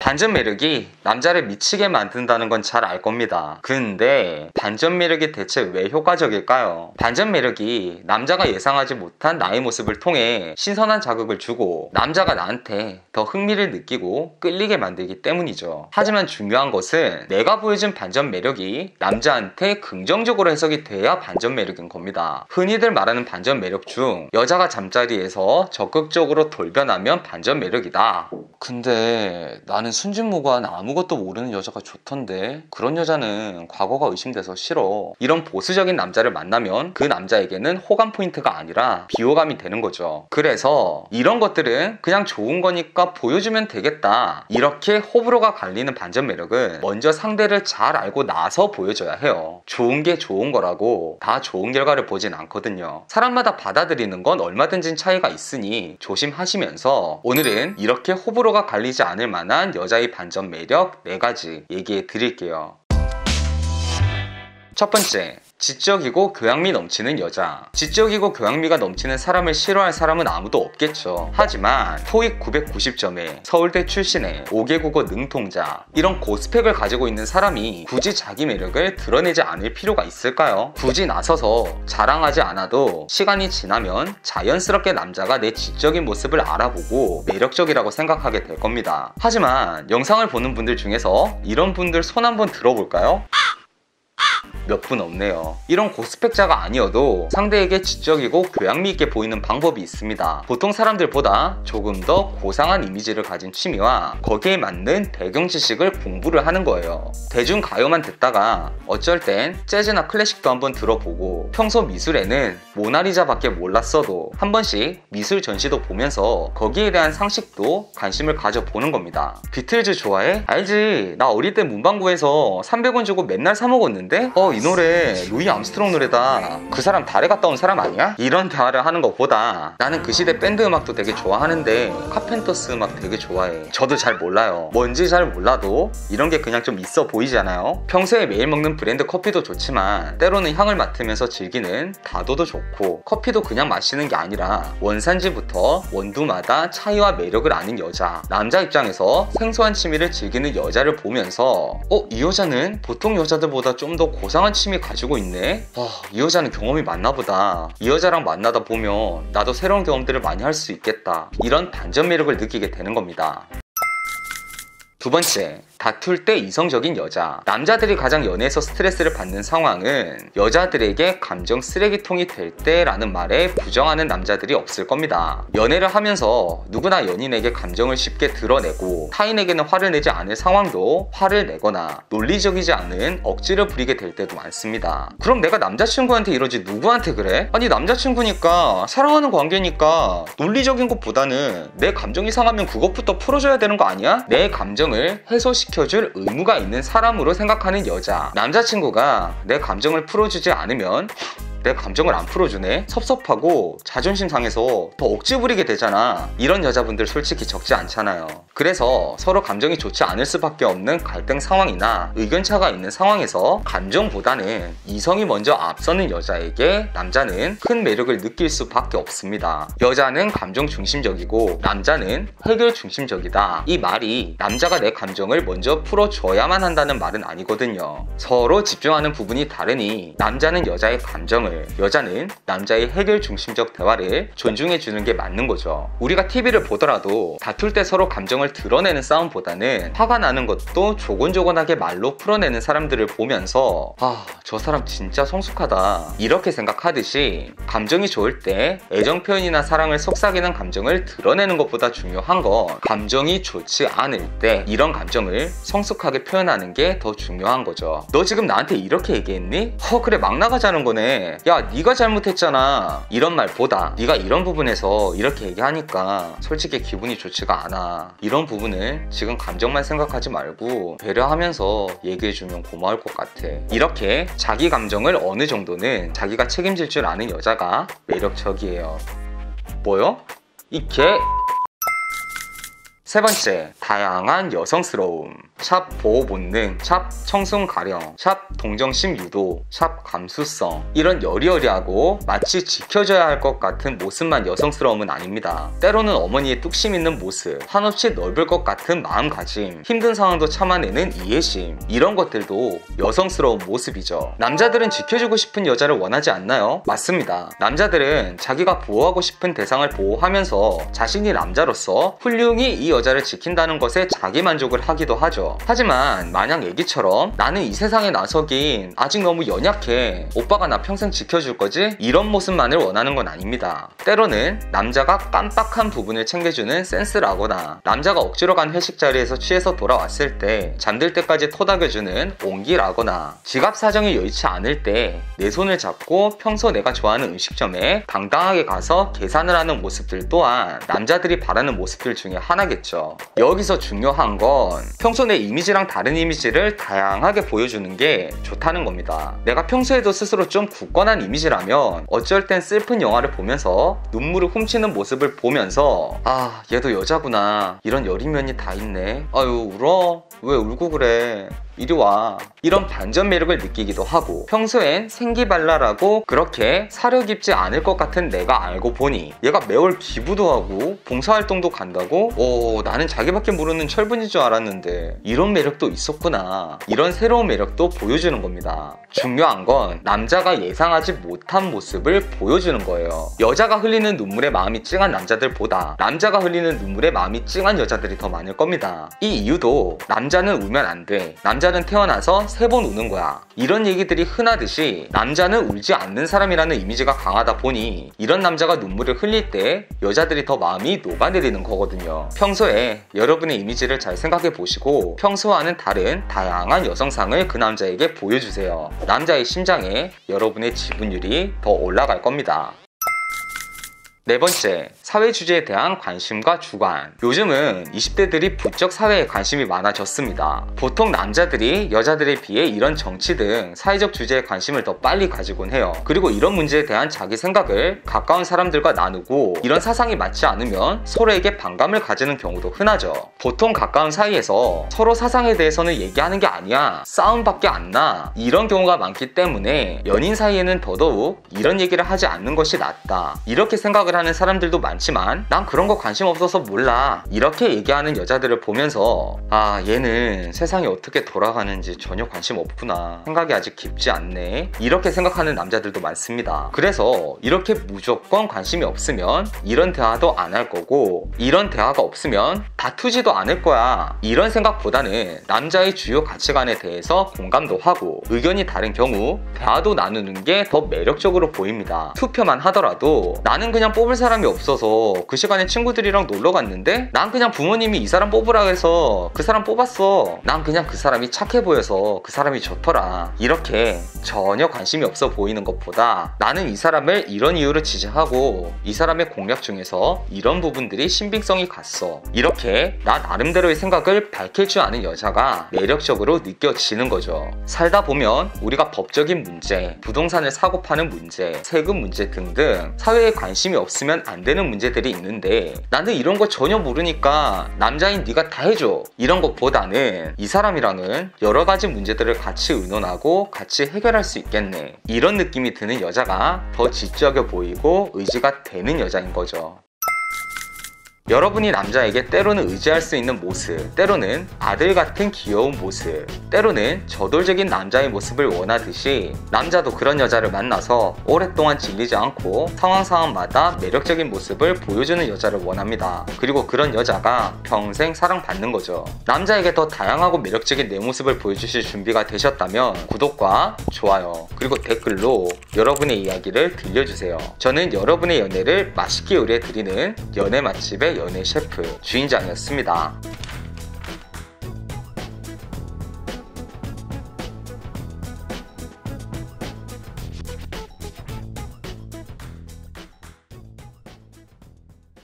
반전 매력이 남자를 미치게 만든다는 건 잘 알 겁니다. 근데 반전 매력이 대체 왜 효과적일까요? 반전 매력이 남자가 예상하지 못한 나의 모습을 통해 신선한 자극을 주고 남자가 나한테 더 흥미를 느끼고 끌리게 만들기 때문이죠. 하지만 중요한 것은 내가 보여준 반전 매력이 남자한테 긍정적으로 해석이 돼야 반전 매력인 겁니다. 흔히들 말하는 반전 매력 중 여자가 잠자리에서 적극적으로 돌변하면 반전 매력이다. 근데 나는 순진무구한 아무것도 모르는 여자가 좋던데 그런 여자는 과거가 의심돼서 싫어. 이런 보수적인 남자를 만나면 그 남자에게는 호감 포인트가 아니라 비호감이 되는 거죠. 그래서 이런 것들은 그냥 좋은 거니까 보여주면 되겠다, 이렇게 호불호가 갈리는 반전 매력은 먼저 상대를 잘 알고 나서 보여줘야 해요. 좋은 게 좋은 거라고 다 좋은 결과를 보진 않거든요. 사람마다 받아들이는 건 얼마든지 차이가 있으니 조심하시면서 오늘은 이렇게 호불호가 갈리지 않을 만한 여자의 반전 매력 4가지 얘기해 드릴게요. 첫 번째, 지적이고 교양미 넘치는 여자. 지적이고 교양미가 넘치는 사람을 싫어할 사람은 아무도 없겠죠. 하지만 토익 990점에 서울대 출신의 5개 국어 능통자, 이런 고스펙을 가지고 있는 사람이 굳이 자기 매력을 드러내지 않을 필요가 있을까요? 굳이 나서서 자랑하지 않아도 시간이 지나면 자연스럽게 남자가 내 지적인 모습을 알아보고 매력적이라고 생각하게 될 겁니다. 하지만 영상을 보는 분들 중에서 이런 분들 손 한번 들어볼까요? 몇 분 없네요. 이런 고스펙자가 아니어도 상대에게 지적이고 교양미 있게 보이는 방법이 있습니다. 보통 사람들보다 조금 더 고상한 이미지를 가진 취미와 거기에 맞는 배경 지식을 공부를 하는 거예요. 대중가요만 듣다가 어쩔 땐 재즈나 클래식도 한번 들어보고 평소 미술에는 모나리자밖에 몰랐어도 한 번씩 미술 전시도 보면서 거기에 대한 상식도 관심을 가져보는 겁니다. 비틀즈 좋아해? 알지, 나 어릴 때 문방구에서 300원 주고 맨날 사 먹었는데? 이 노래 루이 암스트롱 노래다. 그 사람 달에 갔다 온 사람 아니야? 이런 대화를 하는 것보다 나는 그 시대 밴드 음악도 되게 좋아하는데 카펜터스 음악 되게 좋아해. 저도 잘 몰라요. 뭔지 잘 몰라도 이런 게 그냥 좀 있어 보이잖아요. 평소에 매일 먹는 브랜드 커피도 좋지만 때로는 향을 맡으면서 즐기는 다도도 좋고, 커피도 그냥 마시는 게 아니라 원산지부터 원두마다 차이와 매력을 아는 여자. 남자 입장에서 생소한 취미를 즐기는 여자를 보면서 이 여자는 보통 여자들보다 좀 더 고상한 취미 가지고 있네? 이 여자는 경험이 많나 보다. 이 여자랑 만나다 보면 나도 새로운 경험들을 많이 할 수 있겠다. 이런 반전 매력을 느끼게 되는 겁니다. 두 번째, 다툴 때 이성적인 여자. 남자들이 가장 연애에서 스트레스를 받는 상황은 여자들에게 감정 쓰레기통이 될 때라는 말에 부정하는 남자들이 없을 겁니다. 연애를 하면서 누구나 연인에게 감정을 쉽게 드러내고 타인에게는 화를 내지 않을 상황도 화를 내거나 논리적이지 않은 억지를 부리게 될 때도 많습니다. 그럼 내가 남자친구한테 이러지 누구한테 그래? 아니, 남자친구니까, 사랑하는 관계니까 논리적인 것보다는 내 감정이 상하면 그것부터 풀어줘야 되는 거 아니야? 내 감정을 해소시켜줄 의무가 있는 사람으로 생각하는 여자. 남자친구가 내 감정을 풀어주지 않으면 내 감정을 안 풀어주네? 섭섭하고 자존심 상해서 더 억지 부리게 되잖아. 이런 여자분들 솔직히 적지 않잖아요. 그래서 서로 감정이 좋지 않을 수밖에 없는 갈등 상황이나 의견차가 있는 상황에서 감정보다는 이성이 먼저 앞서는 여자에게 남자는 큰 매력을 느낄 수밖에 없습니다. 여자는 감정 중심적이고 남자는 해결 중심적이다. 이 말이 남자가 내 감정을 먼저 풀어줘야만 한다는 말은 아니거든요. 서로 집중하는 부분이 다르니 남자는 여자의 감정을, 여자는 남자의 해결 중심적 대화를 존중해주는 게 맞는 거죠. 우리가 TV를 보더라도 다툴 때 서로 감정을 드러내는 싸움보다는 화가 나는 것도 조곤조곤하게 말로 풀어내는 사람들을 보면서 저 사람 진짜 성숙하다, 이렇게 생각하듯이 감정이 좋을 때 애정 표현이나 사랑을 속삭이는 감정을 드러내는 것보다 중요한 건 감정이 좋지 않을 때 이런 감정을 성숙하게 표현하는 게 더 중요한 거죠. 너 지금 나한테 이렇게 얘기했니? 그래, 막 나가자는 거네. 야, 네가 잘못했잖아. 이런 말보다 네가 이런 부분에서 이렇게 얘기하니까 솔직히 기분이 좋지가 않아. 이런 부분을 지금 감정만 생각하지 말고 배려하면서 얘기해주면 고마울 것 같아. 이렇게 자기 감정을 어느 정도는 자기가 책임질 줄 아는 여자가 매력적이에요. 뭐요? 이 개... 세 번째, 다양한 여성스러움. 샵 보호본능, 샵 청순가령, 샵 동정심 유도, 샵 감수성, 이런 여리여리하고 마치 지켜줘야 할 것 같은 모습만 여성스러움은 아닙니다. 때로는 어머니의 뚝심 있는 모습, 한없이 넓을 것 같은 마음가짐, 힘든 상황도 참아내는 이해심, 이런 것들도 여성스러운 모습이죠. 남자들은 지켜주고 싶은 여자를 원하지 않나요? 맞습니다. 남자들은 자기가 보호하고 싶은 대상을 보호하면서 자신이 남자로서 훌륭히 이 여자를 지킨다는 것에 자기만족을 하기도 하죠. 하지만 마냥 애기처럼 나는 이 세상에 나서긴 아직 너무 연약해, 오빠가 나 평생 지켜줄 거지? 이런 모습만을 원하는 건 아닙니다. 때로는 남자가 깜빡한 부분을 챙겨주는 센스라거나, 남자가 억지로 간 회식 자리에서 취해서 돌아왔을 때 잠들 때까지 토닥여주는 온기라거나, 지갑 사정이 여의치 않을 때 내 손을 잡고 평소 내가 좋아하는 음식점에 당당하게 가서 계산을 하는 모습들 또한 남자들이 바라는 모습들 중에 하나겠죠. 여기서 중요한 건 평소 내 이미지랑 다른 이미지를 다양하게 보여주는 게 좋다는 겁니다. 내가 평소에도 스스로 좀 굳건한 이미지라면 어쩔 땐 슬픈 영화를 보면서 눈물을 훔치는 모습을 보면서 아, 얘도 여자구나, 이런 여린 면이 다 있네, 아유 울어? 왜 울고 그래? 이리 와. 이런 반전 매력을 느끼기도 하고, 평소엔 생기발랄하고 그렇게 사려 깊지 않을 것 같은 내가 알고 보니 얘가 매월 기부도 하고 봉사활동도 간다고? 오, 나는 자기밖에 모르는 철분인 줄 알았는데 이런 매력도 있었구나. 이런 새로운 매력도 보여주는 겁니다. 중요한 건 남자가 예상하지 못한 모습을 보여주는 거예요. 여자가 흘리는 눈물에 마음이 찡한 남자들보다 남자가 흘리는 눈물에 마음이 찡한 여자들이 더 많을 겁니다. 이 이유도 남자는 울면 안 돼, 남자는 태어나서 3번 우는 거야, 이런 얘기들이 흔하듯이 남자는 울지 않는 사람이라는 이미지가 강하다 보니 이런 남자가 눈물을 흘릴 때 여자들이 더 마음이 녹아내리는 거거든요. 평소에 여러분의 이미지를 잘 생각해 보시고 평소와는 다른 다양한 여성상을 그 남자에게 보여주세요. 남자의 심장에 여러분의 지분율이 더 올라갈 겁니다. 네 번째, 사회 주제에 대한 관심과 주관. 요즘은 20대들이 부쩍 사회에 관심이 많아졌습니다. 보통 남자들이 여자들에 비해 이런 정치 등 사회적 주제에 관심을 더 빨리 가지곤 해요. 그리고 이런 문제에 대한 자기 생각을 가까운 사람들과 나누고 이런 사상이 맞지 않으면 서로에게 반감을 가지는 경우도 흔하죠. 보통 가까운 사이에서 서로 사상에 대해서는 얘기하는 게 아니야, 싸움밖에 안 나, 이런 경우가 많기 때문에 연인 사이에는 더더욱 이런 얘기를 하지 않는 것이 낫다, 이렇게 생각을 하는 사람들도 많지만 난 그런 거 관심 없어서 몰라, 이렇게 얘기하는 여자들을 보면서 아, 얘는 세상이 어떻게 돌아가는지 전혀 관심 없구나, 생각이 아직 깊지 않네, 이렇게 생각하는 남자들도 많습니다. 그래서 이렇게 무조건 관심이 없으면 이런 대화도 안 할 거고, 이런 대화가 없으면 다투지도 않을 거야, 이런 생각보다는 남자의 주요 가치관에 대해서 공감도 하고 의견이 다른 경우 대화도 나누는 게 더 매력적으로 보입니다. 투표만 하더라도 나는 그냥 뽑을 사람이 없어서 그 시간에 친구들이랑 놀러 갔는데 난 그냥 부모님이 이 사람 뽑으라 해서 그 사람 뽑았어, 난 그냥 그 사람이 착해 보여서 그 사람이 좋더라, 이렇게 전혀 관심이 없어 보이는 것보다 나는 이 사람을 이런 이유로 지지하고 이 사람의 공약 중에서 이런 부분들이 신빙성이 갔어, 이렇게 나 나름대로의 생각을 밝힐 줄 아는 여자가 매력적으로 느껴지는 거죠. 살다 보면 우리가 법적인 문제, 부동산을 사고 파는 문제, 세금 문제 등등 사회에 관심이 없으면 안 되는 문제들이 있는데 나는 이런 거 전혀 모르니까 남자인 네가 다 해줘, 이런 것보다는 이 사람이랑은 여러 가지 문제들을 같이 의논하고 같이 해결할 수 있겠네, 이런 느낌이 드는 여자가 더 지적여 보이고 의지가 되는 여자인 거죠. 여러분이 남자에게 때로는 의지할 수 있는 모습, 때로는 아들 같은 귀여운 모습, 때로는 저돌적인 남자의 모습을 원하듯이 남자도 그런 여자를 만나서 오랫동안 질리지 않고 상황마다 매력적인 모습을 보여주는 여자를 원합니다. 그리고 그런 여자가 평생 사랑받는 거죠. 남자에게 더 다양하고 매력적인 내 모습을 보여주실 준비가 되셨다면 구독과 좋아요 그리고 댓글로 여러분의 이야기를 들려주세요. 저는 여러분의 연애를 맛있게 요리해드리는 연애 맛집의 연애 셰프 주인장이었습니다.